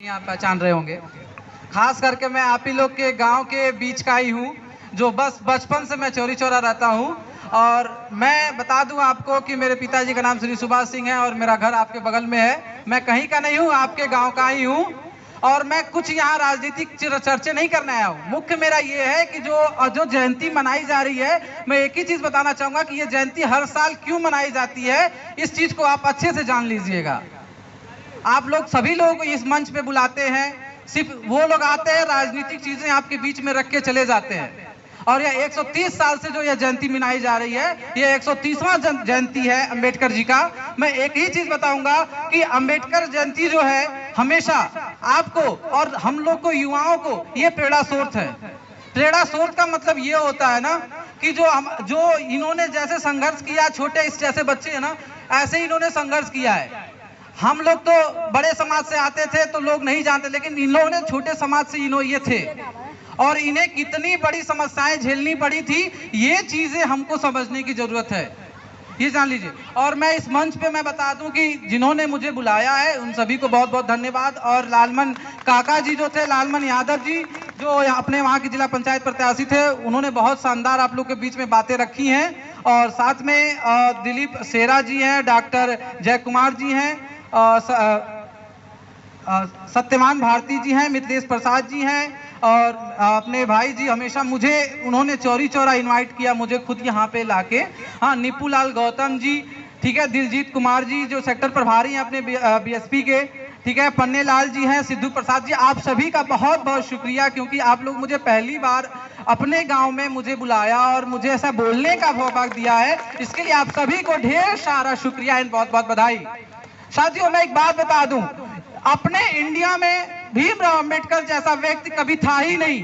आप पहचान रहे होंगे। खास करके मैं आप ही लोग के गांव के बीच का ही हूँ, जो बस बचपन से मैं चौरी चौरा रहता हूँ। और मैं बता दूं आपको कि मेरे पिताजी का नाम श्री सुभाष सिंह है और मेरा घर आपके बगल में है। मैं कहीं का नहीं हूँ, आपके गांव का ही हूँ। और मैं कुछ यहाँ राजनीतिक चर्चे नहीं करने आया हूँ। मुख्य मेरा ये है कि जो जयंती मनाई जा रही है, मैं एक ही चीज बताना चाहूंगा कि ये जयंती हर साल क्यों मनाई जाती है, इस चीज को आप अच्छे से जान लीजिएगा। आप लोग सभी लोगों को इस मंच पे बुलाते हैं, सिर्फ वो लोग आते हैं, राजनीतिक चीजें आपके बीच में रख के चले जाते हैं। और यह 130 साल से जो यह जयंती मनाई जा रही है, यह 130वां जयंती है अंबेडकर जी का। मैं एक ही चीज बताऊंगा कि अंबेडकर जयंती जो है हमेशा आपको और हम लोग को, युवाओं को, ये प्रेरणा स्रोत है। प्रेरणा स्रोत का मतलब ये होता है ना कि जो इन्होंने जैसे संघर्ष किया, छोटे इस जैसे बच्चे है ना, ऐसे इन्होंने संघर्ष किया है। हम लोग तो बड़े समाज से आते थे तो लोग नहीं जानते, लेकिन इन लोगों ने छोटे समाज से ये थे और इन्हें कितनी बड़ी समस्याएं झेलनी पड़ी थी, ये चीजें हमको समझने की जरूरत है, ये जान लीजिए। और मैं इस मंच पे मैं बता दूं कि जिन्होंने मुझे बुलाया है उन सभी को बहुत बहुत धन्यवाद। और लालमन काका जी जो थे, लालमन यादव जी, जो अपने वहाँ की जिला पंचायत प्रत्याशी थे, उन्होंने बहुत शानदार आप लोग के बीच में बातें रखी हैं। और साथ में दिलीप सेरा जी हैं, डॉक्टर जय कुमार जी हैं, सत्यवान भारती जी हैं, मिथिलेश प्रसाद जी हैं, और अपने भाई जी हमेशा मुझे उन्होंने चौरी चौरा इनवाइट किया, मुझे खुद यहाँ पे लाके। हाँ, निपुलाल गौतम जी, ठीक है, दिलजीत कुमार जी जो सेक्टर प्रभारी हैं अपने बीएसपी के, ठीक है, पन्ने लाल जी हैं, सिद्धू प्रसाद जी, आप सभी का बहुत बहुत शुक्रिया, क्योंकि आप लोग मुझे पहली बार अपने गांव में मुझे बुलाया और मुझे ऐसा बोलने का सौभाग्य दिया है। इसके लिए आप सभी को ढेर सारा शुक्रिया एंड बहुत बहुत बधाई। साथियों, मैं एक बात बता दूं, अपने इंडिया में भीमराव अंबेडकर जैसा व्यक्ति कभी था ही नहीं।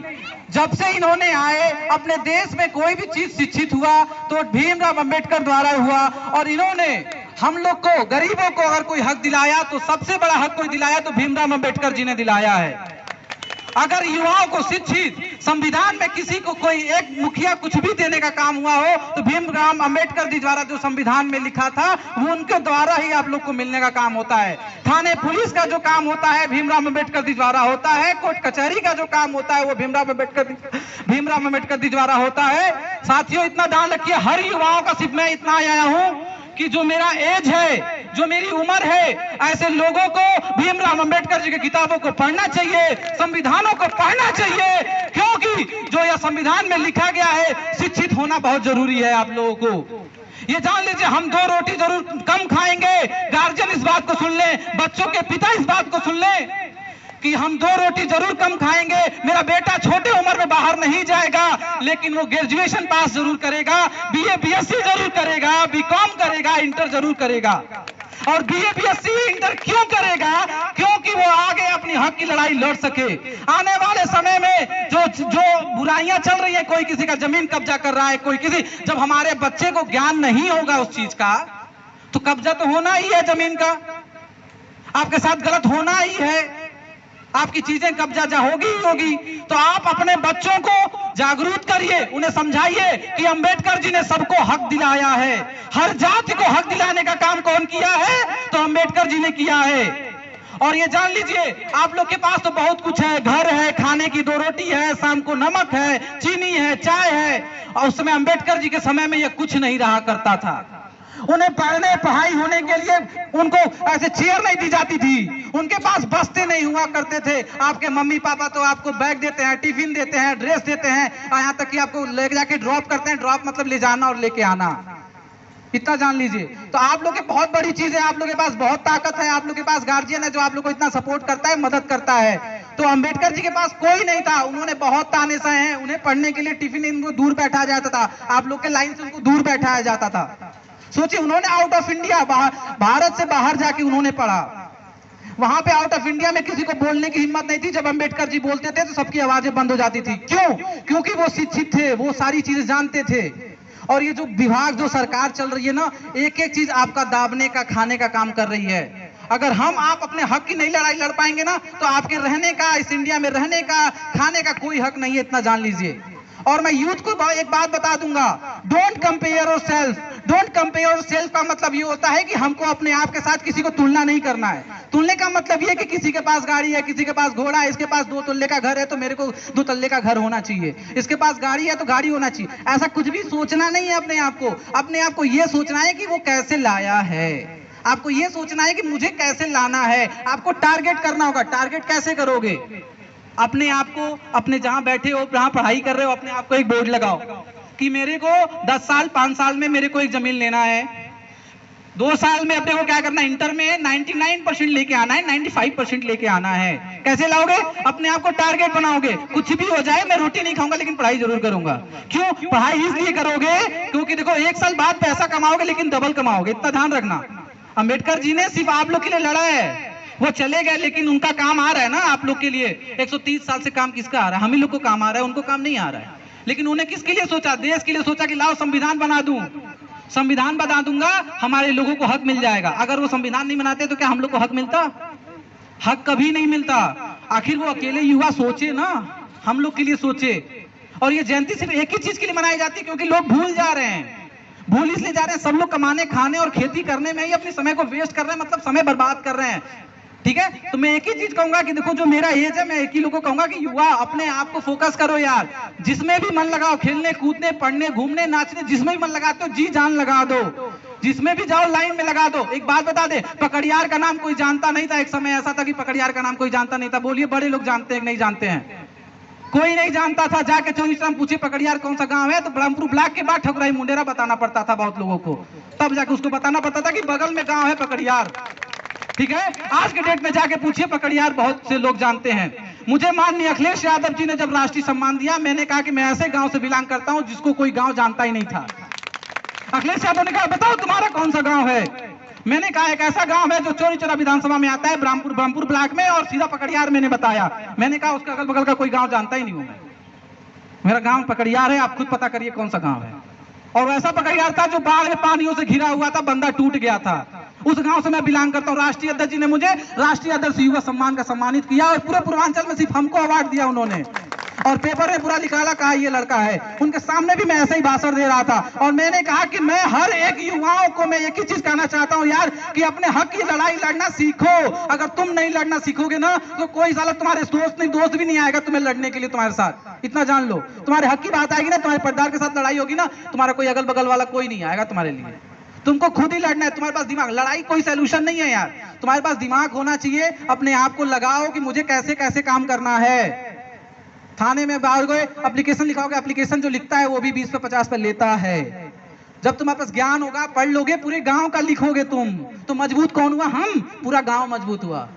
जब से इन्होंने आए, अपने देश में कोई भी चीज शिक्षित हुआ तो भीमराव अंबेडकर द्वारा हुआ। और इन्होंने हम लोग को, गरीबों को अगर कोई हक दिलाया तो सबसे बड़ा हक कोई दिलाया तो भीमराव अंबेडकर जी ने दिलाया है। अगर युवाओं को शिक्षित, संविधान में किसी को कोई एक मुखिया कुछ भी देने का काम हुआ हो तो भीमराव अंबेडकर जी द्वारा जो संविधान में लिखा था वो उनके द्वारा ही आप लोग को मिलने का काम होता है। थाने पुलिस का जो काम होता है भीमराव अंबेडकर जी द्वारा होता है। कोर्ट कचहरी का जो काम होता है वो भीमराव अंबेडकर जी द्वारा होता है। साथियों, इतना ध्यान रखिए, हर युवाओं का सिर्फ मैं इतना आया हूँ कि जो मेरा एज है, जो मेरी उम्र है, ऐसे लोगों को भीमराव अंबेडकर जी की किताबों को पढ़ना चाहिए, संविधानों को पढ़ना चाहिए, क्योंकि जो यह संविधान में लिखा गया है, शिक्षित होना बहुत जरूरी है। आप लोगों को ये जान लीजिए, हम 2 रोटी जरूर कम खाएंगे, गार्जियन इस बात को सुन ले, बच्चों के पिता इस बात को सुन ले कि हम 2 रोटी जरूर कम खाएंगे। मेरा बेटा छोटे उम्र में बाहर नहीं जाएगा, लेकिन वो ग्रेजुएशन पास जरूर करेगा, बीए बीएससी जरूर करेगा, बीकॉम करेगा, इंटर जरूर करेगा। और बीए बीएससी इंटर क्यों करेगा? क्योंकि वो आगे अपनी हक की लड़ाई लड़ सके। आने वाले समय में जो बुराइयां चल रही है, कोई किसी का जमीन कब्जा कर रहा है, कोई किसी, जब हमारे बच्चे को ज्ञान नहीं होगा उस चीज का तो कब्जा तो होना ही है जमीन का, आपके साथ गलत होना ही है, आपकी चीजें कब्जा होगी ही होगी। तो आप अपने बच्चों को जागरूक करिए, उन्हें समझाइए कि अंबेडकर जी ने सबको हक दिलाया है। हर जाति को हक दिलाने का काम कौन किया है? तो अंबेडकर जी ने किया है। और ये जान लीजिए, आप लोग के पास तो बहुत कुछ है, घर है, खाने की 2 रोटी है, शाम को नमक है, चीनी है, चाय है। और उस समय अंबेडकर जी के समय में यह कुछ नहीं रहा करता था। उन्हें पढ़ने पढ़ाई होने के लिए उनको ऐसे चेयर नहीं दी जाती थी, उनके पास बस्ते नहीं हुआ करते थे। आपके मम्मी पापा तो आपको बैग देते हैं, टिफिन देते हैं, ड्रेस देते हैं, यहाँ तक कि आपको ले जाके ड्रॉप करते हैं। ड्रॉप मतलब ले जाना और लेके आना, इतना जान लीजिए। तो आप लोग की बहुत बड़ी चीज है, आप लोग के पास बहुत ताकत है, आप लोग के पास गार्जियन है जो आप लोग को इतना सपोर्ट करता है, मदद करता है। तो अंबेडकर जी के पास कोई नहीं था, उन्होंने बहुत ताने सहे हैं। उन्हें पढ़ने के लिए टिफिन इनको दूर बैठाया जाता था, आप लोग के लाइन से उनको दूर बैठाया जाता था। सोचिए, उन्होंने आउट ऑफ इंडिया, भारत से बाहर जाके उन्होंने पढ़ा। वहां पे आउट ऑफ इंडिया में किसी को बोलने की हिम्मत नहीं थी। जब अंबेडकर जी बोलते थे तो सबकी आवाजें बंद हो जाती थी। क्यों? क्योंकि वो शिक्षित थे, वो सारी चीजें जानते थे। और ये जो विभाग, जो सरकार चल रही है ना, एक एक चीज आपका दाबने का, खाने का काम कर रही है। अगर हम आप अपने हक की नहीं लड़ाई लड़ पाएंगे ना, तो आपके रहने का, इस इंडिया में रहने का, खाने का कोई हक नहीं है, इतना जान लीजिए। और मैं यूथ को एक बात बता दूंगा, don't compare yourself. Don't compare yourself का मतलब ये होता है कि हमको अपने आप के साथ किसी को तुलना नहीं करना है। तुलने का मतलब ये कि किसी के पास गाड़ी है, किसी के पास घोड़ा है, इसके पास 2 तल्ले का घर है तो मेरे को 2 तल्ले का घर होना चाहिए, इसके पास गाड़ी है तो गाड़ी होना चाहिए। ऐसा कुछ भी सोचना नहीं है अपने आप को। अपने आप को ये सोचना है कि वो कैसे लाया है, आपको ये सोचना है कि मुझे कैसे लाना है। आपको टारगेट करना होगा। टारगेट कैसे करोगे? अपने आप को, अपने जहां बैठे हो, जहां पढ़ाई कर रहे हो, अपने आप को एक बोर्ड लगाओ कि मेरे को 10 साल 5 साल में मेरे को एक जमीन लेना है। 2 साल में अपने को क्या करना है? इंटर में 99% लेके आना है, 95% लेके आना है। कैसे लाओगे? अपने आप को टारगेट बनाओगे। कुछ भी हो जाए मैं रोटी नहीं खाऊंगा लेकिन पढ़ाई जरूर करूंगा। क्यों? पढ़ाई इसलिए करोगे क्योंकि देखो 1 साल बाद पैसा कमाओगे लेकिन डबल कमाओगे, इतना ध्यान रखना। अम्बेडकर जी ने सिर्फ आप लोग के लिए लड़ा है, वो चले गए लेकिन उनका काम आ रहा है ना आप लोग के लिए। 130 साल से काम किसका आ रहा है? हम ही लोग को काम आ रहा है, उनको काम नहीं आ रहा है। लेकिन उन्हें किसके लिए सोचा? देश के लिए सोचा कि लाओ संविधान बना दूं, संविधान बना दूंगा, हमारे लोगों को हक मिल जाएगा। अगर वो संविधान नहीं बनाते तो क्या हम लोग को हक मिलता? हक कभी नहीं मिलता। आखिर वो अकेले युवा सोचे ना, हम लोग के लिए सोचे। और ये जयंती सिर्फ एक ही चीज के लिए मनाई जाती है क्योंकि लोग भूल जा रहे हैं। भूल इसलिए जा रहे हैं, सब लोग कमाने खाने और खेती करने में ही अपने समय को वेस्ट कर रहे हैं, मतलब समय बर्बाद कर रहे हैं। ठीक है, तो मैं एक ही चीज कहूंगा कि देखो जो मेरा एज है, मैं एक ही लोगों को कहूंगा कि युवा अपने आप को फोकस करो यार। जिसमें भी मन लगाओ, खेलने कूदने, पढ़ने, घूमने, नाचने, जिसमें भी मन लगाते हो जी जान लगा दो। जिसमें भी जाओ लाइन में लगा दो। एक बात बता दे, पकड़ियार का नाम कोई जानता नहीं था। एक समय ऐसा था कि पकड़ियार का नाम कोई जानता नहीं था। बोलिए बड़े लोग जानते हैं नहीं जानते हैं? कोई नहीं जानता था। जाके चौरीचरम पूछे पकड़ियार कौन सा गांव है तो ब्रह्मपुर ब्लॉक के बाद ठकुराई मुंडेरा बताना पड़ता था बहुत लोगों को। तब जाके उसको बताना पड़ता था कि बगल में गांव है पकड़ियार। ठीक है, आज के डेट में जाके पूछिए पकड़ियार बहुत से लोग जानते हैं। मुझे माननीय अखिलेश यादव जी ने जब राष्ट्रीय सम्मान दिया, मैंने कहा कि मैं ऐसे गांव से बिलोंग करता हूं जिसको कोई गांव जानता ही नहीं था। अखिलेश यादव ने कहा बताओ तुम्हारा कौन सा गांव है? मैंने कहा एक ऐसा गांव है जो चौरीचौरा विधानसभा में आता है, ब्रह्मपुर ब्लॉक में, और सीधा पकड़ियार। मैंने बताया, मैंने कहा उसका अगल बगल का कोई गांव जानता ही नहीं हूं। मेरा गांव पकड़ियार है, आप खुद पता करिए कौन सा गांव है। और वैसा पकड़ियार था जो बाढ़ में पानियों से घिरा हुआ था, बंदा टूट गया था। उस गांव से मैं बिलोंग करता हूं। राष्ट्रीय अध्यक्ष जी ने मुझे राष्ट्रीय आदर्श युवा सम्मान का सम्मानित किया और पूरे पूर्वांचल में सिर्फ हमको अवार्ड दिया उन्होंने। और पेपर में पूरा निकाला, कहा ये लड़का है। उनके सामने भी मैं ऐसे ही भाषण दे रहा था और मैंने कहा कि मैं हर एक युवाओं को मैं एक ही चीज कहना चाहता हूं यार, कि अपने हक की लड़ाई लड़ना सीखो। अगर तुम नहीं लड़ना सीखोगे ना तो कोई साला तुम्हारे दोस्त भी नहीं आएगा तुम्हें लड़ने के लिए तुम्हारे साथ। इतना जान लो, तुम्हारे हक की बात आएगी ना, तुम्हारे पट्टार के साथ लड़ाई होगी ना, तुम्हारा कोई अगल बगल वाला कोई नहीं आएगा तुम्हारे लिए। तुमको खुद ही लड़ना है। तुम्हारे पास दिमाग, लड़ाई कोई सोल्यूशन नहीं है यार। तुम्हारे पास दिमाग होना चाहिए। अपने आप को लगाओ कि मुझे कैसे कैसे काम करना है। थाने में बाहर गए, एप्लीकेशन लिखाओगे, एप्लीकेशन जो लिखता है वो भी 20 पे 50 पे लेता है। जब तुम्हारे पास ज्ञान होगा, पढ़ लोगे, पूरे गांव का लिखोगे तुम, तो मजबूत कौन हुआ? हम। पूरा गांव मजबूत हुआ।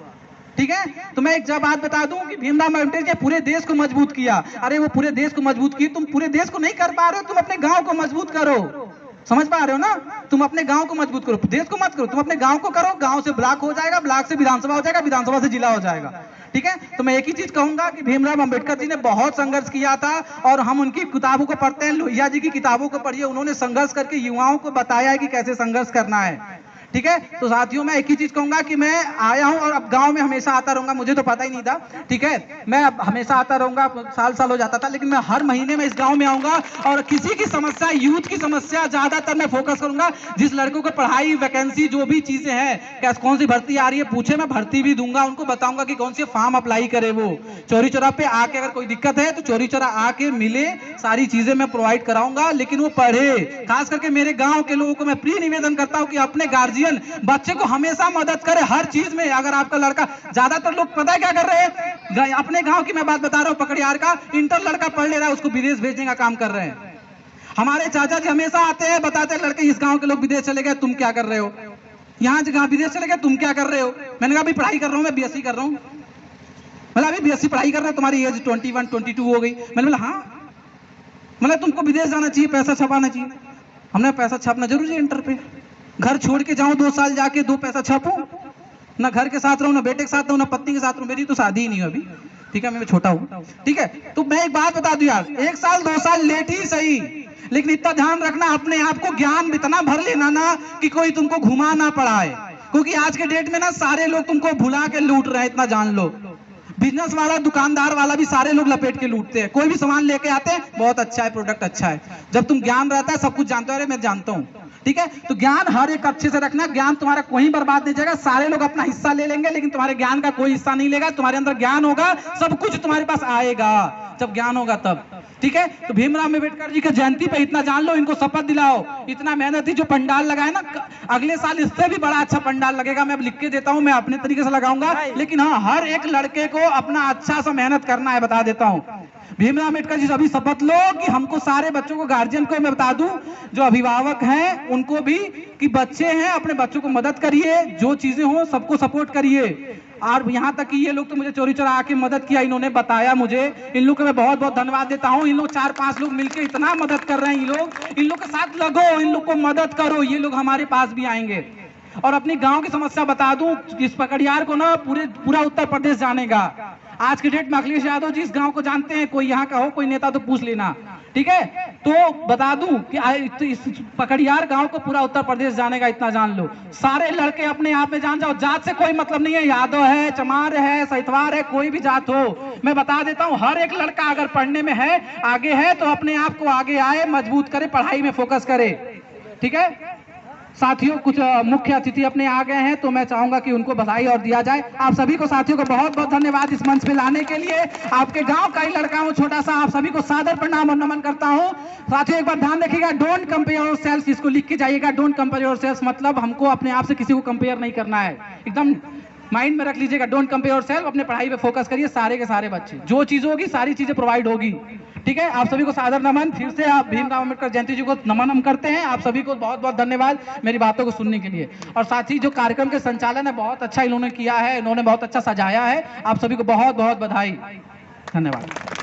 ठीक है, तो मैं एक जब बात बता दूं कि भीमराव अम्बेडकर ने पूरे देश को मजबूत किया। अरे वो पूरे देश को मजबूत किए, तुम पूरे देश को नहीं कर पा रहे हो, तुम अपने गांव को मजबूत करो। समझ पा रहे हो ना? तुम अपने गांव को मजबूत करो, देश को मत करो। तुम अपने गांव को करो, गांव से ब्लॉक हो जाएगा, ब्लॉक से विधानसभा हो जाएगा, विधानसभा से जिला हो जाएगा। ठीक है, तो मैं एक ही चीज कहूंगा कि भीमराव अम्बेडकर जी ने बहुत संघर्ष किया था और हम उनकी किताबों को पढ़ते हैं। लोहिया जी की किताबों को पढ़िए, उन्होंने संघर्ष करके युवाओं को बताया है कि कैसे संघर्ष करना है। ठीक है, तो साथियों मैं एक ही चीज कहूंगा कि मैं आया हूं और अब गांव में हमेशा आता रहूंगा। मुझे तो पता ही नहीं था, ठीक है, मैं अब हमेशा आता रहूंगा। साल हो जाता था, लेकिन मैं हर महीने में इस गांव में आऊंगा और किसी की समस्या, यूथ की समस्या ज्यादातर मैं फोकस करूंगा। जिस लड़कों को पढ़ाई, वैकेंसी, जो भी चीजें हैं, क्या कौन सी भर्ती आ रही है पूछे, मैं भर्ती भी दूंगा। उनको बताऊंगा कि कौन सी फॉर्म अप्लाई करे। वो चौरी चौरा पे आके अगर कोई दिक्कत है तो चौरी चौरा आके मिले, सारी चीजें मैं प्रोवाइड कराऊंगा, लेकिन वो पढ़े। खास करके मेरे गाँव के लोगों को मैं प्रिय निवेदन करता हूँ कि अपने गार्जियन बच्चे को हमेशा मदद करे हर चीज में। अगर आपका लड़का, ज्यादातर लोग पता है क्या कर रहे हैं, अपने गांव की मैं बात बता रहा हूं, पकड़ियार का इंटर लड़का पढ़ ले रहा है, उसको विदेश भेजने का काम कर रहे हैं। हमारे चाचा जी हमेशा आते हैं, बताते हैं लड़के इस गांव के लोग विदेश चले गए, तुम क्या कर रहे हो? यहाँ जगह विदेश चले गए, तुम क्या कर रहे हो? मैंने कहा अभी पढ़ाई कर रहा हूँ, मैं बीएससी कर रहा हूँ। मतलब अभी बीएससी पढ़ाई कर रहे हो, तुम्हारी एज 21, 22 हो गई। मैंने बोला हाँ, मतलब तुमको विदेश जाना चाहिए, पैसा छपाना चाहिए। हमने पैसा छापना जरूरी है इंटर पे। घर छोड़ के जाऊं 2 साल जाके 2 पैसा छापूं, ना घर के साथ रहूं, ना बेटे के साथ रहूं, ना पत्नी के साथ रहूं। मेरी तो शादी ही नहीं है अभी, ठीक है, मैं छोटा हूं। ठीक है, तो मैं एक बात बता दूं यार, 1 साल 2 साल लेट ही सही, लेकिन इतना ध्यान रखना, अपने आप को ज्ञान इतना भर लेना ना कि कोई तुमको घुमा ना पड़ाए। क्योंकि आज के डेट में ना सारे लोग तुमको भुला के लूट रहे हैं, इतना जान लो। बिजनेस वाला, दुकानदार वाला भी सारे लोग लपेट के लूटते हैं। कोई भी सामान लेके आते हैं, बहुत अच्छा है, प्रोडक्ट अच्छा है। जब तुम ज्ञान रहता है, सब कुछ जानते हो, अरे मैं जानता हूँ, ठीक है। तो ज्ञान हर एक अच्छे से रखना, ज्ञान तुम्हारा कोई बर्बाद नहीं जाएगा। सारे लोग अपना हिस्सा ले लेंगे लेकिन तुम्हारे ज्ञान का कोई हिस्सा नहीं लेगा। तुम्हारे अंदर ज्ञान होगा, सब कुछ तुम्हारे पास आएगा जब ज्ञान होगा तब, ठीक है। तो भीमराव अम्बेडकर जी की जयंती पे इतना जान लो, इनको शपथ दिलाओ। इतना मेहनत ही जो पंडाल लगाए ना, अगले साल इससे भी बड़ा अच्छा पंडाल लगेगा। मैं अब लिख के देता हूं, मैं अपने तरीके से लगाऊंगा, लेकिन हाँ, हर एक लड़के को अपना अच्छा सा मेहनत करना है, बता देता हूं। भीमराव अम्बेडकर जी अभी शपथ लो कि हमको सारे बच्चों को, गार्जियन को मैं बता दूं, जो अभिभावक हैं उनको भी, कि बच्चे हैं अपने बच्चों को मदद करिए, जो चीजें हो सबको सपोर्ट करिए। और यहाँ तक कि ये लोग तो मुझे चोरी चोरा आके मदद किया, इन्होंने बताया मुझे, इन लोग को मैं बहुत बहुत धन्यवाद देता हूँ। इन लोग 4-5 लोग मिलकर इतना मदद कर रहे हैं। इन लोग के साथ लगो, इन लोग को मदद करो, ये लोग हमारे पास भी आएंगे। और अपनी गांव की समस्या बता दूं, इस पकड़ियार को ना पूरा उत्तर प्रदेश जानेगा। आज के डेट में अखिलेश यादव जी इस गांव को जानते हैं, कोई यहाँ का हो, कोई नेता तो पूछ लेना, ठीक है। तो बता दूं कि इस पकड़ियार गांव को पूरा उत्तर प्रदेश जानेगा, इतना जान लो। सारे लड़के अपने आप में जान जाओ, जात से कोई मतलब नहीं है, यादव है, चमार है, सैतवार है, कोई भी जात हो, मैं बता देता हूं, हर एक लड़का अगर पढ़ने में है, आगे है, तो अपने आप को आगे आए, मजबूत करे, पढ़ाई में फोकस करे, ठीक है। साथियों, कुछ मुख्य अतिथि अपने आ गए हैं, तो मैं चाहूंगा कि उनको बधाई और दिया जाए। आप सभी को, साथियों को बहुत बहुत धन्यवाद इस मंच पे लाने के लिए। आपके गांव का ही लड़का हूं, छोटा सा, आप सभी को सादर प्रणाम और नमन करता हूं। साथियों, एक बार ध्यान रखिएगा, डोंट कंपेयर योरसेल्फ, इसको लिख के जाइएगा। डोंट कंपेयर योरसेल्फ मतलब हमको अपने आप से किसी को कंपेयर नहीं करना है, एकदम माइंड में रख लीजिएगा। डोंट कंपेयर योरसेल्फ, अपने पढ़ाई पे फोकस करिए। सारे के सारे बच्चे, जो चीज होगी सारी चीजें प्रोवाइड होगी, ठीक है। आप सभी को सादर नमन। फिर से आप भीमराव अम्बेडकर जयंती जी को नमन हम करते हैं। आप सभी को बहुत बहुत धन्यवाद मेरी बातों को सुनने के लिए। और साथ ही जो कार्यक्रम के संचालन है बहुत अच्छा इन्होंने किया है, इन्होंने बहुत अच्छा सजाया है। आप सभी को बहुत बहुत बधाई, धन्यवाद।